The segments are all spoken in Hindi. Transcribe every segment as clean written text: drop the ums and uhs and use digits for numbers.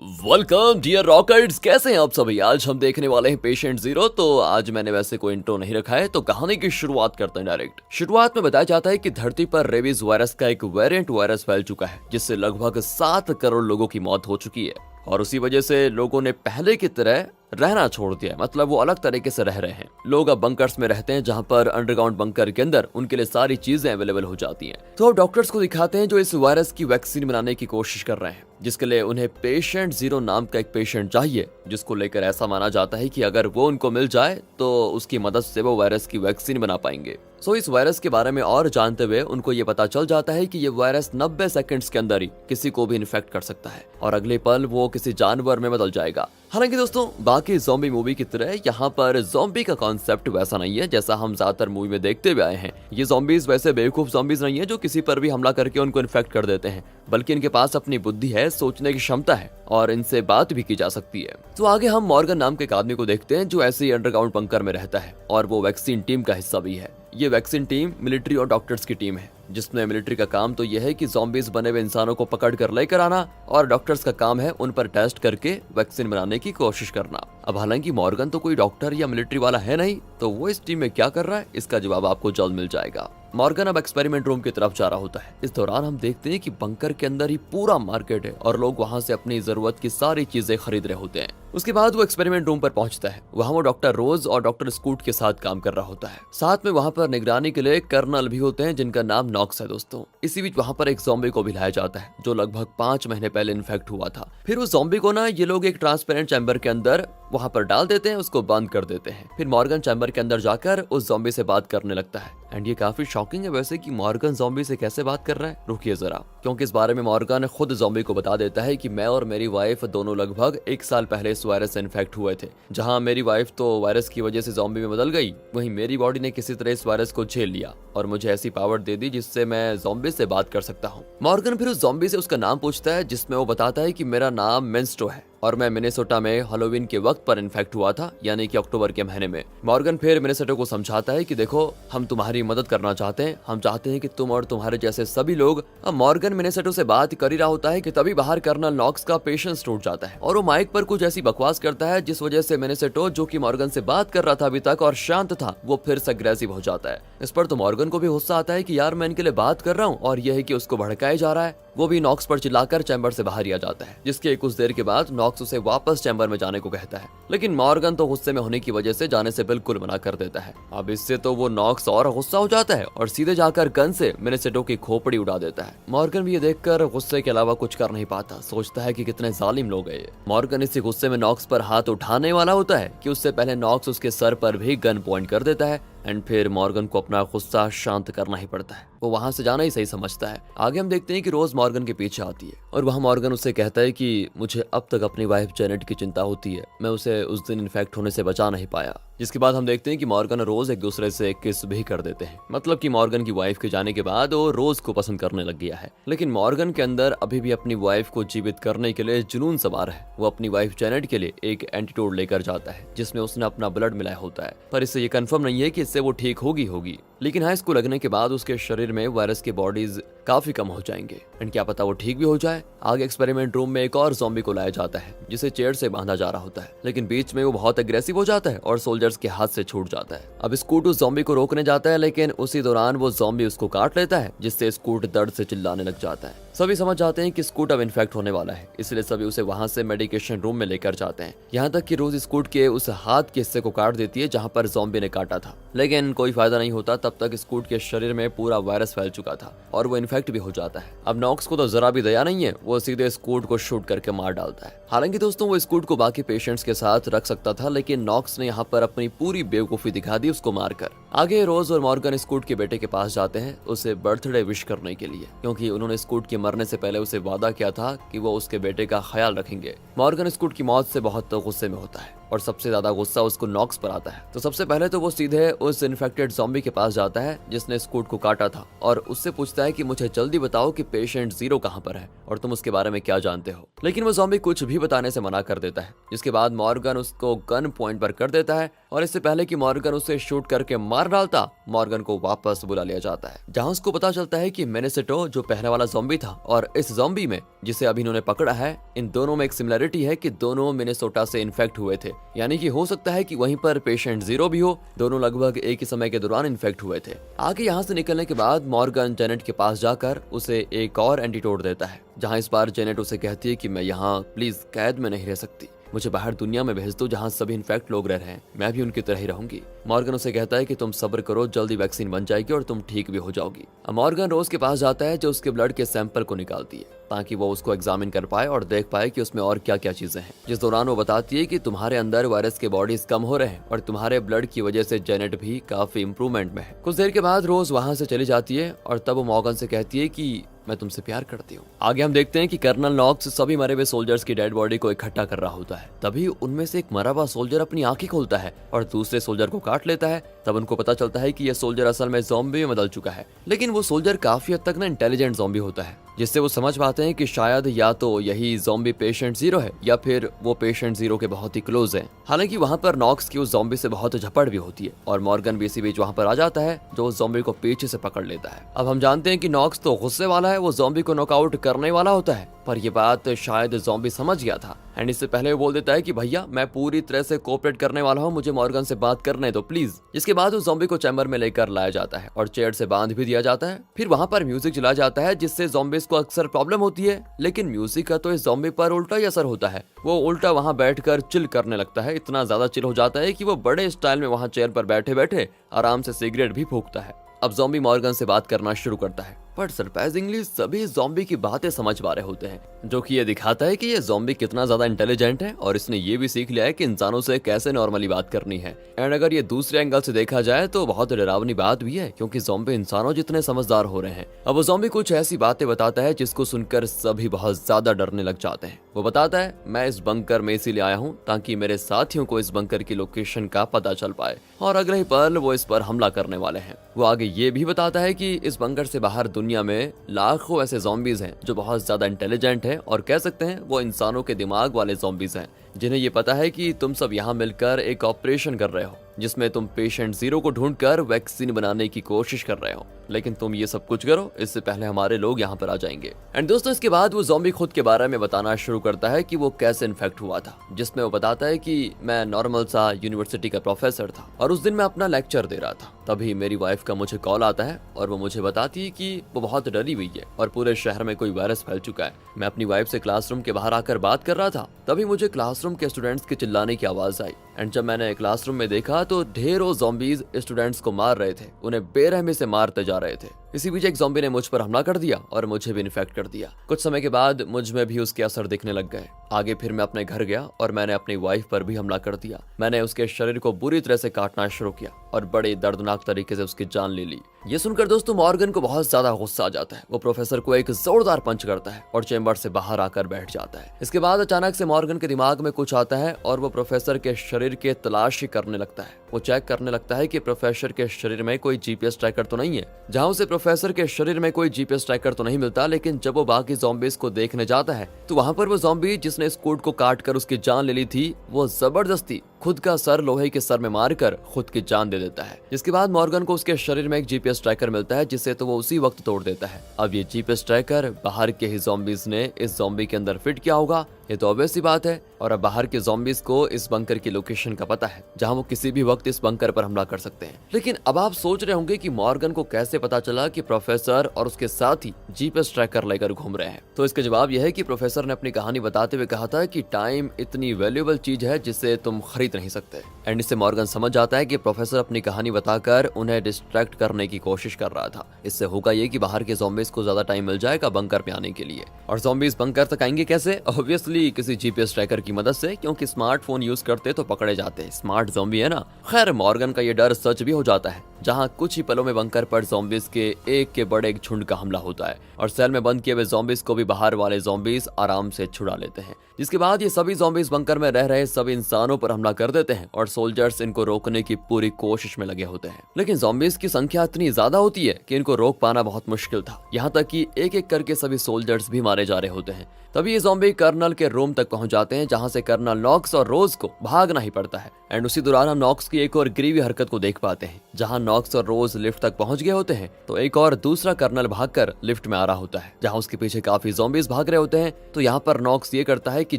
वेलकम डियर रॉकेट्स, कैसे हैं आप सभी। आज हम देखने वाले हैं पेशेंट जीरो। तो आज मैंने वैसे कोई इंट्रो नहीं रखा है, तो कहानी की शुरुआत करते हैं डायरेक्ट। शुरुआत में बताया जाता है कि धरती पर रेबीज वायरस का एक वेरिएंट वायरस फैल चुका है, जिससे लगभग 7 करोड़ लोगों की मौत हो चुकी है। और उसी वजह से लोगों ने पहले की तरह रहना छोड़ दिया है, मतलब वो अलग तरीके से रह रहे हैं। लोग अब बंकर्स में रहते हैं, जहां पर अंडरग्राउंड बंकर के अंदर उनके लिए सारी चीजें अवेलेबल हो जाती हैं। तो अब डॉक्टर्स को दिखाते हैं जो इस वायरस की वैक्सीन बनाने की कोशिश कर रहे हैं, जिसके लिए उन्हें पेशेंट जीरो नाम का एक पेशेंट चाहिए, जिसको लेकर ऐसा माना जाता है कि अगर वो उनको मिल जाए तो उसकी मदद से वो वायरस की वैक्सीन बना पाएंगे। सो इस वायरस के बारे में और जानते हुए उनको ये पता चल जाता है कि ये वायरस 90 सेकंड्स के अंदर ही किसी को भी इन्फेक्ट कर सकता है और अगले पल वो किसी जानवर में बदल जाएगा। हालांकि दोस्तों, बाकी ज़ॉम्बी मूवी की तरह यहाँ पर ज़ॉम्बी का कॉन्सेप्ट वैसा नहीं है जैसा हम ज्यादातर मूवी में देखते हुए आए हैं। ये ज़ॉम्बीज वैसे बेवकूफ ज़ॉम्बीज नहीं है जो किसी पर भी हमला करके उनको इन्फेक्ट कर देते हैं, बल्कि इनके पास अपनी बुद्धि है, सोचने की क्षमता है और इनसे बात भी की जा सकती है। तो आगे हम मॉर्गन नाम के एक आदमी को देखते हैं जो ऐसे ही अंडरग्राउंड बंकर में रहता है और वो वैक्सीन टीम का हिस्सा भी है। ये वैक्सीन टीम मिलिट्री और डॉक्टर्स की टीम है, जिसमें मिलिट्री का काम तो यह है कि ज़ॉम्बीज बने हुए इंसानों को पकड़ कर लेकर आना, और डॉक्टर्स का काम है उन पर टेस्ट करके वैक्सीन बनाने की कोशिश करना। अब हालांकि मॉर्गन तो कोई डॉक्टर या मिलिट्री वाला है नहीं, तो वो इस टीम में क्या कर रहा है इसका जवाब आपको जल्द मिल जाएगा। मॉर्गन अब एक्सपेरिमेंट रूम की तरफ जा रहा होता है। इस दौरान हम देखते हैं कि बंकर के अंदर ही पूरा मार्केट है और लोग वहां से अपनी जरूरत की सारी चीजें खरीद रहे होते हैं। उसके बाद वो एक्सपेरिमेंट रूम पर पहुंचता है। वहां वो डॉक्टर रोज और डॉक्टर स्कूट के साथ काम कर रहा होता है। साथ में वहां पर निगरानी के लिए कर्नल भी होते हैं, जिनका नाम नॉक्स है दोस्तों। इसी बीच वहां पर एक ज़ॉम्बी को भी लाया जाता है, जो लगभग 5 महीने पहले इन्फेक्ट हुआ था। फिर उस ज़ॉम्बी को ना ये लोग एक ट्रांसपेरेंट चैम्बर के अंदर वहां पर डाल देते हैं, उसको बंद कर देते हैं। फिर मॉर्गन चैम्बर के अंदर जाकर उस ज़ॉम्बी से बात करने लगता है। एंड ये काफी शॉकिंग है वैसे कि मॉर्गन ज़ॉम्बी से कैसे बात कर रहा है। रुकिए जरा, क्योंकि इस बारे में मॉर्गन खुद ज़ॉम्बी को बता देता है कि मैं और मेरी वाइफ दोनों लगभग 1 साल पहले इस वायरस से इन्फेक्ट हुए थे। जहां मेरी वाइफ तो वायरस की वजह से ज़ॉम्बी में बदल गई, वहीं मेरी बॉडी ने किसी तरह इस वायरस को झेल लिया और मुझे ऐसी पावर दे दी जिससे मैं ज़ॉम्बी से बात कर सकता हूँ। मॉर्गन फिर उस ज़ॉम्बी से उसका नाम पूछता है, जिसमें वो बताता है कि मेरा नाम मेंस्टो है और मैं मिनेसोटा में हैलोवीन के वक्त पर इन्फेक्ट हुआ था, यानी कि अक्टूबर के महीने में। मॉर्गन फिर मिनेसोटा को समझाता है कि देखो, हम तुम्हारी मदद करना चाहते हैं, हम चाहते हैं कि तुम और तुम्हारे जैसे सभी लोग। अब मॉर्गन मिनेसोटा से बात कर ही रहा होता है कि तभी बाहर कर्नल नॉक्स का पेशेंस टूट जाता है और वो माइक पर कुछ ऐसी बकवास करता है, जिस वजह से मिनेसोटा, जो कि मॉर्गन से बात कर रहा था अभी तक और शांत था, वो फिर से अग्रेसिव हो जाता है। इस पर तो मॉर्गन को भी गुस्सा आता है कि यार मैं इनके लिए बात कर रहा हूँ और यह है कि उसको भड़काया जा रहा है। वो भी नॉक्स पर चिल्लाकर चैम्बर से बाहर ही आ जाता है, जिसके कुछ देर के बाद नॉक्स उसे वापस चैम्बर में जाने को कहता है, लेकिन मॉर्गन तो गुस्से में होने की वजह से जाने से बिल्कुल मना कर देता है। अब इससे तो वो नॉक्स और गुस्सा हो जाता है और सीधे जाकर गन से मिनेसेटो की खोपड़ी उड़ा देता है। मॉर्गन भी ये देखकर गुस्से के अलावा कुछ कर नहीं पाता, सोचता है कि कितने जालिम लोग हैं। मॉर्गन इसी गुस्से में नॉक्स पर हाथ उठाने वाला होता है कि उससे पहले नॉक्स उसके सर पर भी गन पॉइंट कर देता है। एंड फिर मॉर्गन को अपना गुस्सा शांत करना ही पड़ता है, वो वहां से जाना ही सही समझता है। आगे हम देखते हैं कि रोज मॉर्गन के पीछे आती है और वहां मॉर्गन उससे कहता है कि मुझे अब तक अपनी वाइफ जेनेट की चिंता होती है, मैं उसे उस दिन इन्फेक्ट होने से बचा नहीं पाया। जिसके बाद हम देखते हैं कि मॉर्गन और रोज एक दूसरे से किस भी कर देते हैं, मतलब कि मॉर्गन की वाइफ के जाने के बाद वो रोज को पसंद करने लग गया है। लेकिन मॉर्गन के अंदर अभी भी अपनी वाइफ को जीवित करने के लिए जुनून सवार है। वो अपनी वाइफ जेनेट के लिए एक एंटीडोट लेकर जाता है, जिसमें उसने अपना ब्लड मिलाया होता है, पर इससे ये कंफर्म नहीं है कि इससे वो ठीक होगी। लेकिन हाँ, इसको लगने के बाद उसके शरीर में वायरस के बॉडीज काफी कम हो जाएंगे एंड क्या पता वो ठीक भी हो जाए। आगे एक्सपेरिमेंट रूम में एक और ज़ॉम्बी को लाया जाता है, जिसे चेयर से बांधा जा रहा होता है, लेकिन बीच में वो बहुत एग्रेसिव हो जाता है और सोल्जर्स के हाथ से छूट जाता है। अब स्कूट उस ज़ॉम्बी को रोकने जाता है, लेकिन उसी दौरान वो ज़ॉम्बी उसको काट लेता है, जिससे स्कूट दर्द से चिल्लाने लग जाता है। सभी समझ जाते हैं कि स्कूट अब इन्फेक्ट होने वाला है, इसलिए सभी उसे वहां से मेडिकेशन रूम में लेकर जाते हैं। यहाँ तक कि रोज स्कूट के उस हाथ के हिस्से को काट देती है जहाँ पर ज़ॉम्बी ने काटा था, लेकिन कोई फायदा नहीं होता। तब तक स्कूट के शरीर में पूरा वायरस फैल चुका था और वो इन्फेक्ट भी हो जाता है। अब नॉक्स को तो जरा भी दया नहीं है, वो सीधे स्कूट को शूट करके मार डालता है। हालांकि दोस्तों, वो स्कूट को बाकी पेशेंट्स के साथ रख सकता था, लेकिन नॉक्स ने यहाँ पर अपनी पूरी बेवकूफी दिखा दी उसको मारकर। आगे रोज और मॉर्गन स्कूट के बेटे के पास जाते हैं उसे बर्थडे विश करने के लिए, क्योंकि उन्होंने स्कूट के मरने से पहले उसे वादा किया था कि वो उसके बेटे का ख्याल रखेंगे। मॉर्गन स्कूट की मौत से बहुत गुस्से में होता है और सबसे ज्यादा गुस्सा उसको नॉक्स पर आता है। तो सबसे पहले तो वो सीधे उस इन्फेक्टेड ज़ॉम्बी के पास जाता है जिसने स्कूट को काटा था और उससे पूछता है कि मुझे जल्दी बताओ कि पेशेंट जीरो कहाँ पर है और तुम उसके बारे में क्या जानते हो। लेकिन वो ज़ॉम्बी कुछ भी बताने से मना कर देता है, जिसके बाद मॉर्गन उसको गन पॉइंट पर कर देता है और इससे पहले कि मॉर्गन उसे शूट करके मार डालता, मॉर्गन को वापस बुला लिया जाता है, जहां उसको पता चलता है कि मिनेसोटा जो पहले वाला ज़ॉम्बी था और इस ज़ॉम्बी में जिसे अभी इन्होंने पकड़ा है, इन दोनों में एक सिमिलरिटी है कि दोनों मिनेसोटा से इन्फेक्ट हुए थे। यानी कि हो सकता है कि वहीं पर पेशेंट 0 भी हो, दोनों लगभग एक ही समय के दौरान इन्फेक्ट हुए थे। आगे यहाँ से निकलने के बाद मॉर्गन जेनेट के पास जाकर उसे एक और एंटीडोट देता है, जहाँ इस बार जेनेट उसे कहती है कि मैं यहाँ प्लीज कैद में नहीं रह सकती, मुझे बाहर दुनिया में भेज दो जहाँ सभी इन्फेक्ट लोग रह रहे हैं, मैं भी उनकी तरह ही रहूंगी। मॉर्गन उसे कहता है कि तुम सब्र करो, जल्दी वैक्सीन बन जाएगी और तुम ठीक भी हो जाओगी। अब मॉर्गन रोज के पास जाता है जो उसके ब्लड के सैंपल को निकालती है ताकि वो उसको एग्जामिन कर पाए और देख पाए कि उसमें और क्या क्या चीजें हैं। जिस दौरान वो बताती है कि तुम्हारे अंदर वायरस के बॉडीज कम हो रहे हैं और तुम्हारे ब्लड की वजह से जेनेट भी काफी इंप्रूवमेंट में है। कुछ देर के बाद रोज वहां से चली जाती है और तब वो मॉर्गन से कहती है कि मैं तुमसे प्यार करती हूँ। आगे हम देखते हैं कि कर्नल नॉक्स सभी मरे हुए सोल्जर्स की डेड बॉडी को इकट्ठा कर रहा होता है। तभी उनमें से एक मरा हुआ सोल्जर अपनी आंखें खोलता है और दूसरे सोल्जर को काट लेता है। तब उनको पता चलता है कि यह सोल्जर असल में ज़ॉम्बी में बदल चुका है, लेकिन वो सोल्जर काफी हद तक ना इंटेलिजेंट ज़ॉम्बी होता है, जिससे वो समझ पाते हैं कि शायद या तो यही ज़ॉम्बी पेशेंट 0 है या फिर वो पेशेंट 0 के बहुत ही क्लोज है। हालांकि वहाँ पर नॉक्स की उस ज़ॉम्बी से बहुत झपड़ भी होती है और मॉर्गन भी इसी बीच वहाँ पर आ जाता है, जो उस ज़ॉम्बी को पीछे से पकड़ लेता है। अब हम जानते हैं कि नॉक्स तो गुस्से वाला है, वो ज़ॉम्बी को नॉकआउट करने वाला होता है, पर ये बात शायद ज़ॉम्बी समझ गया था एंड इससे पहले वो बोल देता है कि भैया मैं पूरी तरह से कोऑपरेट करने वाला हूँ, मुझे मॉर्गन से बात करने दो प्लीज। इसके बाद उस ज़ॉम्बी को चैम्बर में लेकर लाया जाता है और चेयर से बांध भी दिया जाता है। फिर वहाँ पर म्यूजिक चला जाता है, जिससे ज़ॉम्बीज को अक्सर प्रॉब्लम होती है, लेकिन म्यूजिक का तो इस ज़ॉम्बी पर उल्टा ही असर होता है। वो उल्टा वहाँ बैठकर चिल करने लगता है, इतना ज्यादा चिल हो जाता है कि वो बड़े स्टाइल में वहाँ चेयर पर बैठे बैठे आराम से सिगरेट भी फूकता है। अब ज़ॉम्बी मॉर्गन से बात करना शुरू करता है, पर सरप्राइजिंगली सभी ज़ॉम्बी की बातें समझ पा रहे होते हैं, जो कि ये दिखाता है कि ये ज़ॉम्बी कितना ज्यादा इंटेलिजेंट है और इसने ये भी सीख लिया है कि इंसानों से कैसे नॉर्मली बात करनी है। एंड अगर ये दूसरे एंगल से देखा जाए तो बहुत डरावनी बात भी है, क्योंकि ज़ॉम्बी इंसानों जितने समझदार हो रहे हैं। अब वो ज़ॉम्बी कुछ ऐसी बातें बताता है जिसको सुनकर सभी बहुत ज्यादा डरने लग जाते हैं। वो बताता है मैं इस बंकर में इसीलिए आया हूँ ताकि मेरे साथियों को इस बंकर की लोकेशन का पता चल पाए और अगले ही पल वो इस पर हमला करने वाले हैं। वो आगे ये भी बताता है कि इस बंकर से बाहर दुनिया में लाखों ऐसे ज़ॉम्बीज हैं जो बहुत ज्यादा इंटेलिजेंट हैं और कह सकते हैं वो इंसानों के दिमाग वाले ज़ॉम्बीज हैं, जिन्हें ये पता है कि तुम सब यहाँ मिलकर एक ऑपरेशन कर रहे हो जिसमें तुम पेशेंट 0 को ढूंढकर वैक्सीन बनाने की कोशिश कर रहे हो, लेकिन तुम ये सब कुछ करो इससे पहले हमारे लोग यहाँ पर आ जाएंगे। एंड दोस्तों इसके बाद वो ज़ॉम्बी खुद के बारे में बताना शुरू करता है कि वो कैसे इन्फेक्ट हुआ था, जिसमें वो बताता है कि मैं नॉर्मल सा यूनिवर्सिटी का प्रोफेसर था और उस दिन मैं अपना लेक्चर दे रहा था। तभी मेरी वाइफ का मुझे कॉल आता है और वो मुझे बताती है कि वो बहुत डरी हुई है और पूरे शहर में कोई वायरस फैल चुका है। मैं अपनी वाइफ से क्लासरूम के बाहर आकर बात कर रहा था, तभी मुझे क्लासरूम के स्टूडेंट्स के चिल्लाने की आवाज आई एंड जब मैंने क्लासरूम में देखा तो ढेरों ज़ॉम्बीज स्टूडेंट्स को मार रहे थे, उन्हें बेरहमी से मारते जा रहे थे। इसी बीच एक ज़ॉम्बी ने मुझ पर हमला कर दिया और मुझे भी इन्फेक्ट कर दिया। कुछ समय के बाद मुझ में भी उसके असर दिखने लग गए। आगे फिर मैं अपने घर गया और मैंने अपनी वाइफ पर भी हमला कर दिया। मैंने उसके शरीर को बुरी तरह से काटना शुरू किया और बड़े दर्दनाक तरीके से उसकी जान ले ली। ये सुनकर दोस्तों मॉर्गन को बहुत ज्यादा गुस्सा आ जाता है। वो प्रोफेसर को एक जोरदार पंच करता है और चेंबर से बाहर आकर बैठ जाता है। इसके बाद अचानक से मॉर्गन के दिमाग में कुछ आता है और वो प्रोफेसर के शरीर के तलाशी करने लगता है। वो चेक करने लगता है कि प्रोफेसर के शरीर में कोई जीपीएस ट्रैकर तो नहीं है। जहां उसे प्रोफेसर के शरीर में कोई जीपीएस ट्रैकर तो नहीं मिलता, लेकिन जब वो बाकी ज़ॉम्बीज को देखने जाता है तो वहां पर वो ज़ॉम्बी जिसने इस कोड को काट कर उसकी जान ले ली थी, वो जबरदस्ती खुद का सर लोहे के सर में मारकर खुद की जान दे देता है। जिसके बाद मॉर्गन को उसके शरीर में एक जीपीएस ट्रैकर मिलता है, जिससे तो वो उसी वक्त तोड़ देता है। अब ये जीपीएस ट्रैकर बाहर के ही ज़ॉम्बीज ने इस ज़ॉम्बी के अंदर फिट किया होगा, ये तो ऑब्वियस सी बात है। और अब बाहर के ज़ॉम्बीज को इस बंकर की लोकेशन का पता है, जहां वो किसी भी वक्त इस बंकर पर हमला कर सकते हैं। लेकिन अब आप सोच रहे होंगे कि मॉर्गन को कैसे पता चला कि प्रोफेसर और उसके साथी जीपीएस ट्रैकर लेकर घूम रहे हैं। तो इसका जवाब यह है कि प्रोफेसर ने अपनी कहानी बताते हुए कहा था कि टाइम इतनी वैल्यूएबल चीज है जिसे तुम खरीद नहीं सकते। एंड इससे मॉर्गन समझ जाता है कि प्रोफेसर अपनी कहानी बताकर उन्हें डिस्ट्रैक्ट करने की कोशिश कर रहा था। इससे होगा ये कि बाहर के ज़ॉम्बीज को ज्यादा टाइम मिल जाएगा बंकर पे आने के लिए। और ज़ॉम्बीज बंकर तक आएंगे कैसे? ऑब्वियसली किसी जीपीएस ट्रैकर की मदद से, क्योंकि स्मार्टफोन यूज करते तो पकड़े जाते हैं। स्मार्ट ज़ॉम्बी है ना। खैर मॉर्गन का ये डर सच भी हो जाता है, जहां कुछ ही पलों में बंकर पर ज़ॉम्बीज के एक के बड़े एक झुंड का हमला होता है और सेल में बंद किए हुए ज़ॉम्बीज को भी बाहर वाले ज़ॉम्बीज आराम से छुड़ा लेते हैं। जिसके बाद ये सभी ज़ॉम्बीज बंकर में रह रहे सभी इंसानों पर हमला कर देते हैं और सोल्जर्स इनको रोकने की पूरी कोशिश में लगे होते हैं। लेकिन ज़ॉम्बीज की संख्या इतनी ज्यादा होती है कि इनको रोक पाना बहुत मुश्किल था। यहाँ तक कि एक एक करके सभी सोल्जर्स भी मारे जा रहे होते हैं। तभी ये ज़ॉम्बी कर्नल के रूम तक पहुंच जाते हैं, जहां से कर्नल नॉक्स और रोज को भागना ही पड़ता है। एंड उसी दौरान हम नॉक्स की एक और ग्रीवी हरकत को देख पाते हैं। जहां नॉक्स और रोज लिफ्ट तक पहुंच गए होते हैं तो एक और दूसरा कर्नल भागकर लिफ्ट में आ रहा होता है, जहां उसके पीछे काफी ज़ॉम्बीज भाग रहे होते हैं। तो यहाँ पर नॉक्स ये करता है कि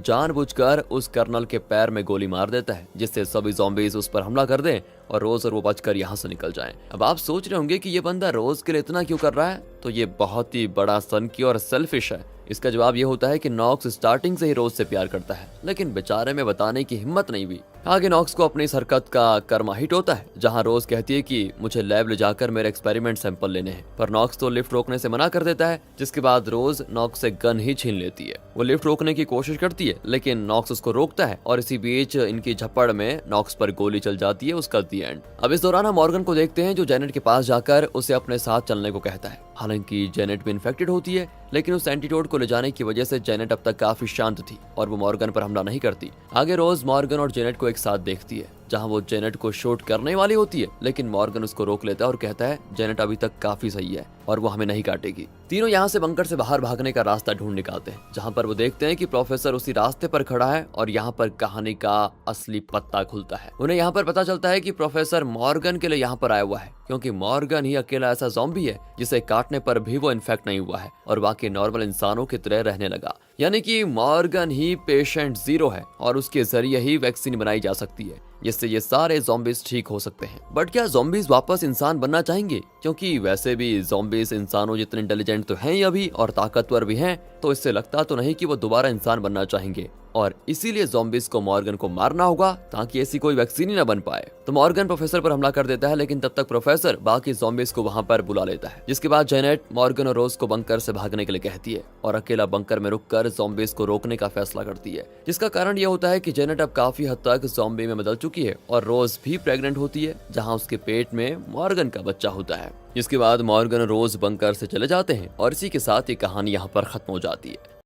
जानबूझकर उस कर्नल के पैर में गोली मार देता है, जिससे सभी ज़ॉम्बीज उस पर हमला कर दें और रोज और वो बचकर यहाँ से निकल जाएं। अब आप सोच रहे होंगे कि ये बंदा रोज के लिए इतना क्यों कर रहा है, तो ये बहुत ही बड़ा सनकी और सेल्फिश है। इसका जवाब ये होता है कि नॉक्स स्टार्टिंग से ही रोज से प्यार करता है, लेकिन बेचारे में बताने की हिम्मत नहीं हुई। आगे नॉक्स को अपनी इस हरकत का कर्मा हिट होता है, जहां रोज कहती है कि मुझे लैब ले जाकर मेरे एक्सपेरिमेंट सैंपल लेने हैं, पर नॉक्स तो लिफ्ट रोकने से मना कर देता है, जिसके बाद रोज नॉक्स से गन ही छीन लेती है। वो लिफ्ट रोकने की कोशिश करती है, लेकिन नॉक्स उसको रोकता है और इसी बीच इनकी झपड़ में नॉक्स पर गोली चल जाती है। उसका दी एंड। अब इस दौरान हम मॉर्गन को देखते हैं, जो जेनेट के पास जाकर उसे अपने साथ चलने को कहता है। हालांकि जेनेट भी इन्फेक्टेड होती है, लेकिन उस एंटीडोट को ले जाने की वजह से जेनेट अब तक काफी शांत थी और वो मॉर्गन पर हमला नहीं करती। आगे रोज मॉर्गन और जेनेट को एक साथ देखती है, जहां वो जेनेट को शूट करने वाली होती है, लेकिन मॉर्गन उसको रोक लेता है और कहता है जेनेट अभी तक काफी सही है और वो हमें नहीं काटेगी। तीनों यहाँ से बंकर से बाहर भागने का रास्ता ढूंढ निकालते हैं, जहां पर वो देखते हैं कि प्रोफेसर उसी रास्ते पर खड़ा है और यहाँ पर कहानी का असली पत्ता खुलता है। उन्हें यहाँ पर पता चलता है कि प्रोफेसर मॉर्गन के लिए यहाँ पर आया हुआ है, क्योंकि मॉर्गन ही अकेला ऐसा ज़ॉम्बी है जिसे काटने पर भी वो इन्फेक्ट नहीं हुआ है और बाकी नॉर्मल इंसानों की तरह रहने लगा। यानी कि मॉर्गन ही पेशेंट जीरो है और उसके जरिए ही वैक्सीन बनाई जा सकती है, जिससे ये सारे ज़ॉम्बीज ठीक हो सकते हैं। बट क्या ज़ॉम्बीज वापस इंसान बनना चाहेंगे? क्योंकि वैसे भी ज़ॉम्बीज इंसानों जितने इंटेलिजेंट तो हैं ही अभी और ताकतवर भी हैं, तो इससे लगता तो नहीं कि वो दोबारा इंसान बनना चाहेंगे और इसीलिए ज़ॉम्बीज को मॉर्गन को मारना होगा ताकि ऐसी कोई वैक्सीन ही न बन पाए। तो मॉर्गन प्रोफेसर पर हमला कर देता है, लेकिन तब तक प्रोफेसर बाकी ज़ॉम्बीज को वहां पर बुला लेता है, जिसके बाद जेनेट मॉर्गन और रोज को बंकर से भागने के लिए कहती है और अकेला बंकर में रुककर ज़ॉम्बीज को रोकने का फैसला करती है। जिसका कारण यह होता है कि जेनेट अब काफी हद तक ज़ॉम्बी में बदल चुकी है और रोज भी प्रेग्नेंट होती है, जहाँ उसके पेट में मॉर्गन का बच्चा होता है। जिसके बाद मॉर्गन और रोज बंकर से चले जाते हैं और इसी के साथ ये कहानी यहाँ पर खत्म हो जाती है।